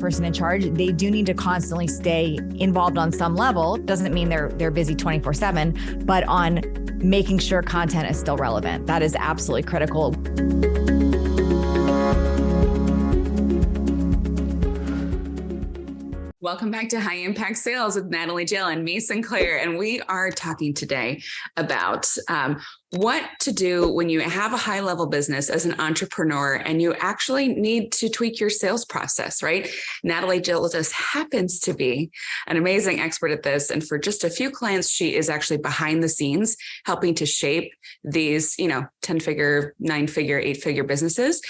person in charge, they do need to constantly stay involved on some level. Doesn't mean they're busy 24/7, but on making sure content is still relevant. That is absolutely critical. Welcome back to High Impact Sales with Natalie Jill and me, Sinclair. And we are talking today about what to do when you have a high level business as an entrepreneur and you actually need to tweak your sales process, right? Natalie Jill just happens to be an amazing expert at this. And for just a few clients, she is actually behind the scenes helping to shape these, 10-figure, 9-figure, 8-figure businesses.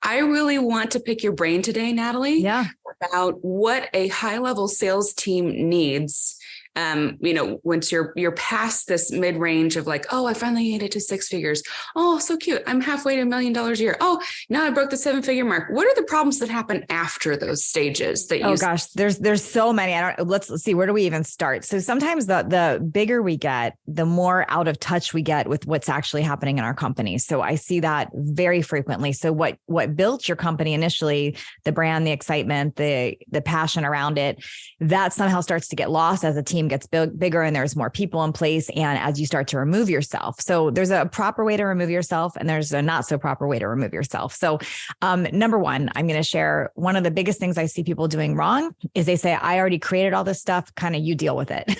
I really want to pick your brain today, Natalie, about what a high level sales team needs. Once you're past this mid-range of like, oh, I finally made it to 6 figures. Oh, so cute. I'm halfway to $1 million a year. Oh, now I broke the 7-figure mark. What are the problems that happen after those stages that you? Oh gosh, there's so many. Let's see, where do we even start? So sometimes the bigger we get, the more out of touch we get with what's actually happening in our company. So I see that very frequently. So what built your company initially, the brand, the excitement, the passion around it, that somehow starts to get lost as a team gets bigger and there's more people in place. And as you start to remove yourself. So there's a proper way to remove yourself and there's a not so proper way to remove yourself. So number one, I'm going to share one of the biggest things I see people doing wrong is they say, I already created all this stuff, kind of you deal with it.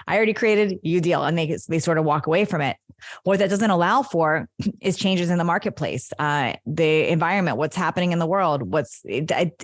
I already created, you deal. And they sort of walk away from it. What that doesn't allow for is changes in the marketplace, the environment, what's happening in the world,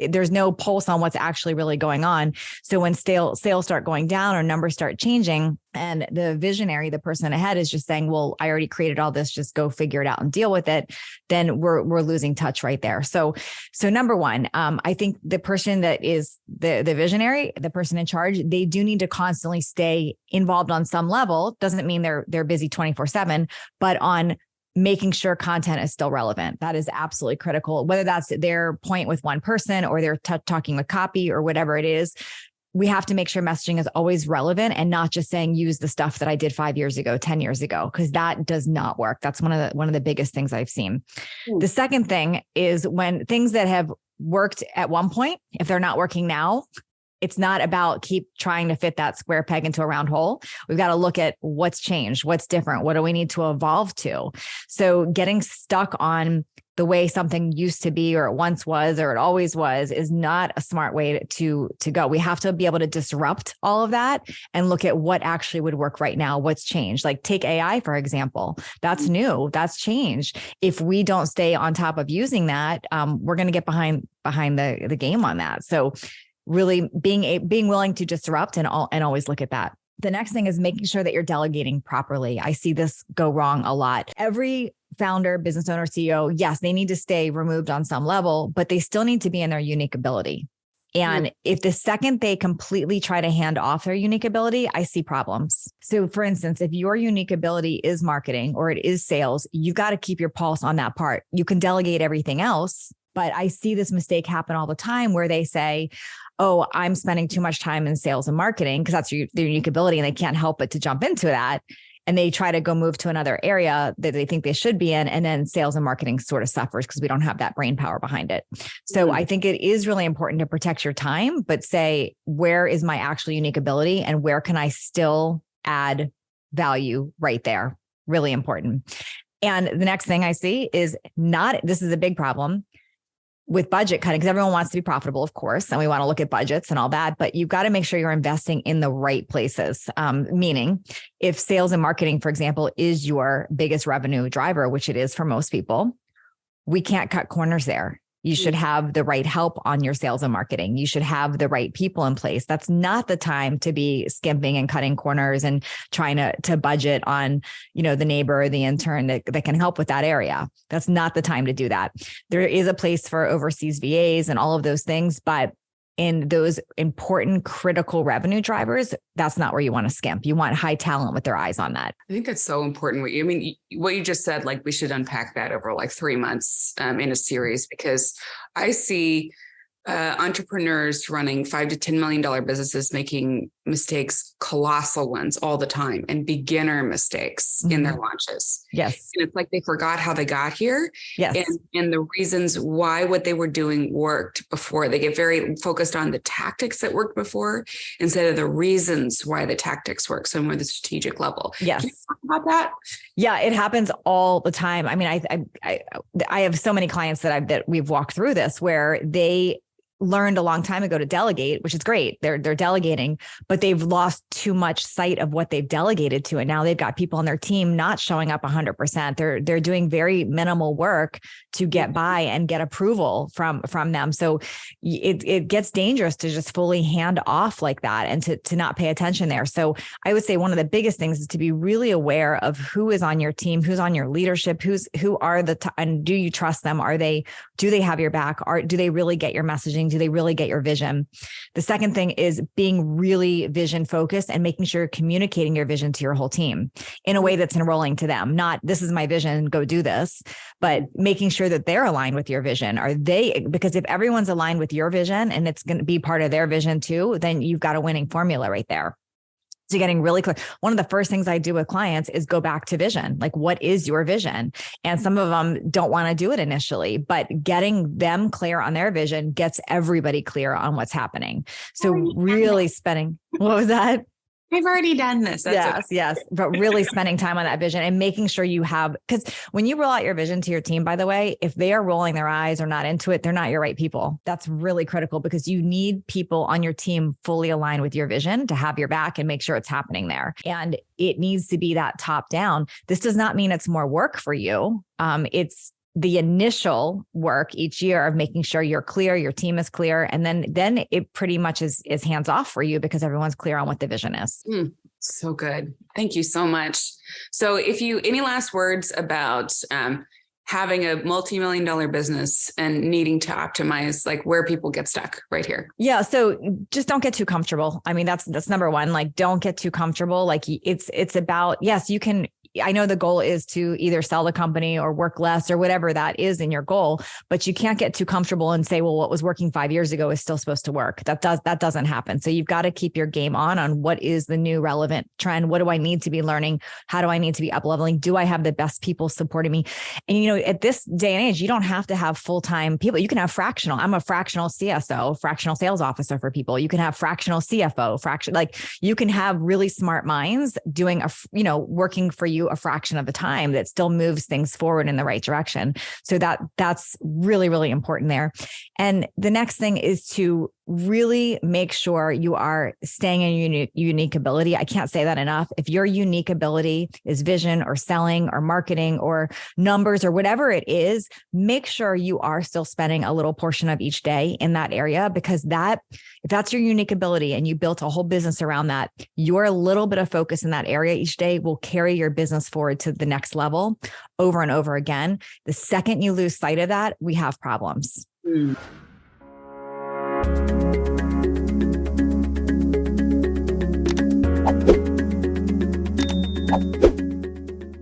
there's no pulse on what's actually really going on. So when sales start going down or numbers start changing and the visionary, the person ahead is just saying, well, I already created all this, just go figure it out and deal with it. Then we're losing touch right there. So number one, I think the person that is the visionary, the person in charge, they do need to constantly stay involved on some level. Doesn't mean they're busy 24/7, but on making sure content is still relevant. That is absolutely critical, whether that's their point with one person or they're talking with copy or whatever it is. We have to make sure messaging is always relevant and not just saying, use the stuff that I did 5 years ago, 10 years ago, because that does not work. That's one of the biggest things I've seen. The second thing is when things that have worked at one point, if they're not working now, it's not about keep trying to fit that square peg into a round hole. We've got to look at what's changed, what's different, what do we need to evolve to? So getting stuck on the way something used to be, or it once was, or it always was, is not a smart way to go. We have to be able to disrupt all of that and look at what actually would work right now. What's changed? Like take AI, for example, that's new, that's changed. If we don't stay on top of using that, we're going to get behind the game on that. So really being willing to disrupt and always look at that. The next thing is making sure that you're delegating properly. I see this go wrong a lot. Every founder, business owner, CEO, yes, they need to stay removed on some level, but they still need to be in their unique ability. And if the second they completely try to hand off their unique ability, I see problems. So for instance, if your unique ability is marketing or it is sales, you've got to keep your pulse on that part. You can delegate everything else, but I see this mistake happen all the time where they say, oh, I'm spending too much time in sales and marketing because that's their unique ability and they can't help but to jump into that. And they try to go move to another area that they think they should be in. And then sales and marketing sort of suffers because we don't have that brain power behind it. So I think it is really important to protect your time, but say, where is my actual unique ability and where can I still add value right there? Really important. And the next thing I see is this is a big problem with budget cutting, because everyone wants to be profitable, of course, and we want to look at budgets and all that, but you've got to make sure you're investing in the right places. Meaning if sales and marketing, for example, is your biggest revenue driver, which it is for most people, we can't cut corners there. You should have the right help on your sales and marketing. You should have the right people in place. That's not the time to be skimping and cutting corners and trying to budget on, the neighbor or the intern that can help with that area. That's not the time to do that. There is a place for overseas VAs and all of those things, but in those important critical revenue drivers, that's not where you want to skimp. You want high talent with their eyes on that. I think that's so important. What you just said, like we should unpack that over like 3 months in a series, because I see entrepreneurs running $5 to $10 million businesses making mistakes, colossal ones all the time, and beginner mistakes in their launches. Yes. And it's like they forgot how they got here. Yes. And the reasons why what they were doing worked before. They get very focused on the tactics that worked before instead of the reasons why the tactics work. So more the strategic level. Yes. Can you talk about that? Yeah, it happens all the time. I mean, I have so many clients that we've walked through this where they learned a long time ago to delegate, which is great. They're delegating, but they've lost too much sight of what they've delegated to. And now they've got people on their team not showing up 100%. They're doing very minimal work to get by and get approval from them. So it gets dangerous to just fully hand off like that and to not pay attention there. So I would say one of the biggest things is to be really aware of who is on your team, who's on your leadership, who are and do you trust them? Do they have your back? Do they really get your messaging? Do they really get your vision? The second thing is being really vision focused and making sure you're communicating your vision to your whole team in a way that's enrolling to them. Not, this is my vision, go do this, but making sure that they're aligned with your vision. Because if everyone's aligned with your vision and it's going to be part of their vision too, then you've got a winning formula right there. So getting really clear. One of the first things I do with clients is go back to vision. Like, what is your vision? And some of them don't want to do it initially, but getting them clear on their vision gets everybody clear on what's happening. So really spending, what was that? I've already done this. Yes. But really spending time on that vision and making sure you have, because when you roll out your vision to your team, by the way, if they are rolling their eyes or not into it, they're not your right people. That's really critical because you need people on your team fully aligned with your vision to have your back and make sure it's happening there. And it needs to be that top down. This does not mean it's more work for you. It's the initial work each year of making sure you're clear, your team is clear. And then it pretty much is hands off for you because everyone's clear on what the vision is. So good. Thank you so much. So any last words about having a multi-million-dollar business and needing to optimize, like where people get stuck right here? Yeah. So just don't get too comfortable. I mean, that's number one. Like, don't get too comfortable. Like it's about, yes, you can, I know the goal is to either sell the company or work less or whatever that is in your goal, but you can't get too comfortable and say, well, what was working 5 years ago is still supposed to work. That doesn't happen. So you've got to keep your game on what is the new relevant trend? What do I need to be learning? How do I need to be up leveling? Do I have the best people supporting me? And, at this day and age, you don't have to have full-time people. You can have fractional. I'm a fractional CSO, fractional sales officer for people. You can have fractional CFO, like you can have really smart minds doing working for you a fraction of the time that still moves things forward in the right direction. So that's really, really important there. And the next thing is to really make sure you are staying in your unique ability. I can't say that enough. If your unique ability is vision or selling or marketing or numbers or whatever it is, make sure you are still spending a little portion of each day in that area, because if that's your unique ability and you built a whole business around that, your little bit of focus in that area each day will carry your business forward to the next level over and over again. The second you lose sight of that, we have problems.